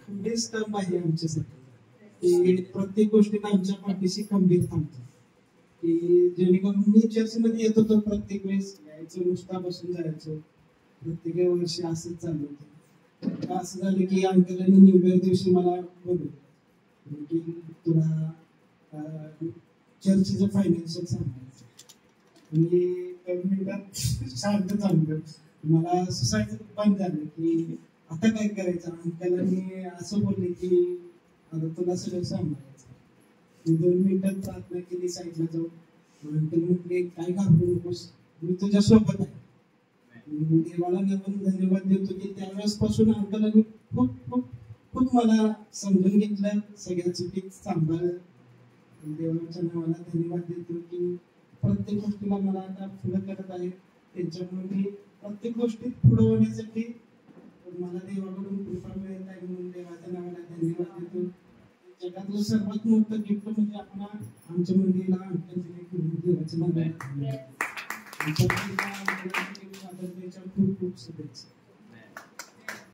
खंबीर स्तंभ आहे आमच्यासाठी की प्रत्येक गोष्टीला आमच्या पाठीशी खंबीर थांबतो की जेणेकरून मी चर्चमध्ये येत होतो प्रत्येक वेळेस यायचो नुसता बसून जायचो प्रत्येक वर्षी असंच चालू होतं असं झालं की अंकलांनी न्यू इयर दिवशी मला बोलवलं की तुला चर्चचं फायनान्शियल सांगायचं मी 2 मिनिटात शांत थांबलो मला सुसायचं बंद झालं की आता काय करायचं अंकलांनी असं बोलले की आता तुला सगळं सांभाळायचं 2 मिनिटात प्रार्थना केली साईडला जाऊन अंकल म्हटले काय घाबरू नकोस मी तुझ्या सोबत आहे देवाला पण धन्यवाद देतो की त्यावेळेसपासून अंकलांनी खूप खूप खूप मला समजून घेतलं सगळ्या चुकीत सांभाळलं देवाच्या नावाला धन्यवाद देतो की प्रत्येक गोष्टीला मला आता पुढे करत आहे त्यांच्यामुळे मी प्रत्येक गोष्टीत पुढे होण्यासाठी मला देवाकडून कृपा मिळत आहे म्हणून देवाच्या नावाला धन्यवाद देतो जगातलं सर्वात मोठं गिफ्ट म्हणजे आपण आमच्या मंदिराला देवाच्या नावाला खूप खूप शुभेच्छा